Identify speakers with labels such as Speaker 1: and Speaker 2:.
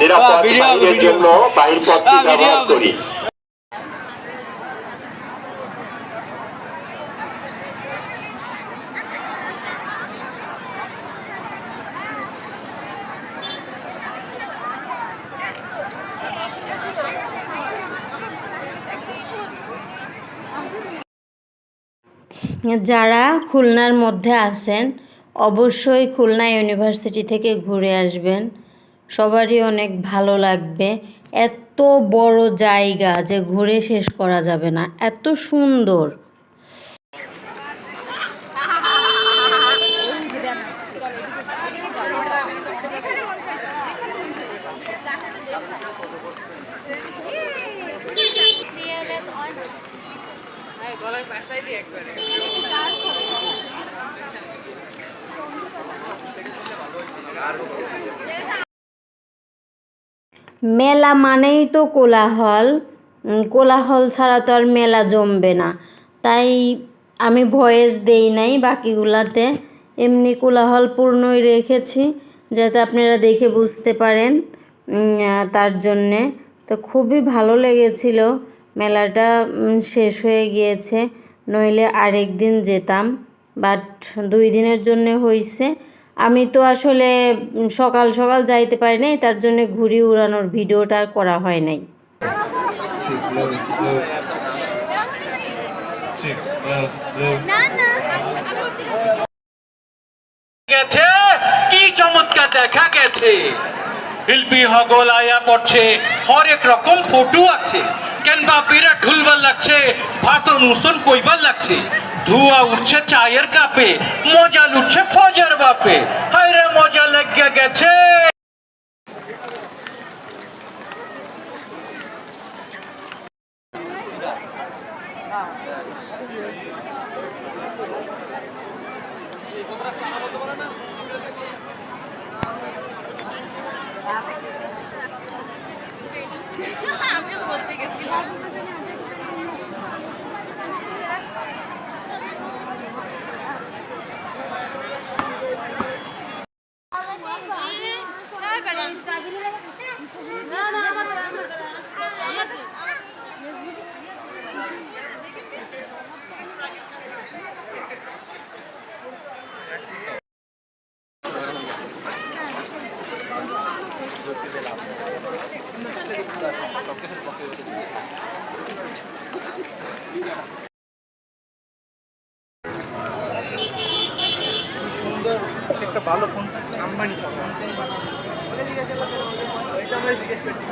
Speaker 1: নিরাপদ বাহিরের জন্য বাহির পথটি ব্যবহার করি।
Speaker 2: যারা খুলনার মধ্যে আছেন অবশ্যই খুলনা ইউনিভার্সিটি থেকে ঘুরে আসবেন, সবারই অনেক ভালো লাগবে। এত বড় জায়গা যে ঘুরে শেষ করা যাবে না, এত সুন্দর। মেলা মানেই তো কোলাহল, কোলাহল ছাড়া তো আর মেলা জমবে না। তাই আমি ভয়েস দেই নাই বাকিগুলাতে, এমনি কোলাহলপূর্ণই রেখেছি যাতে আপনারা দেখে বুঝতে পারেন, তার জন্যে। তো খুবই ভালো লেগেছিল। মেলাটা শেষ হয়ে গিয়েছে, নইলে আরেক দিন যেতাম, বাট 2 দিনের জন্য হয়েছে। আমি তো আসলে সকাল সকাল যাইতে পারি নাই, তার জন্য ঘুড়ি উড়ানোর ভিডিওটা আর করা হয় নাই।
Speaker 3: কি চমৎকার দেখা গেছে। শিল্পী হগল আয়া পড়ছে, হরেক রকম ফটো আছে, কেনবা বিরাট ঢুলবার লাগছে, ভাষণ উষণ কইবার লাগছে, ধোঁয়া উঠছে চায়ের কাপে, মজা লুটছে ফজর বাপে, হায়রে মজা লেগে গেছে। আমিও বলতে গেছিলাম। একটা ভালো ফোন আম্বানি চলে এটা আমরা জিজ্ঞেস করছি।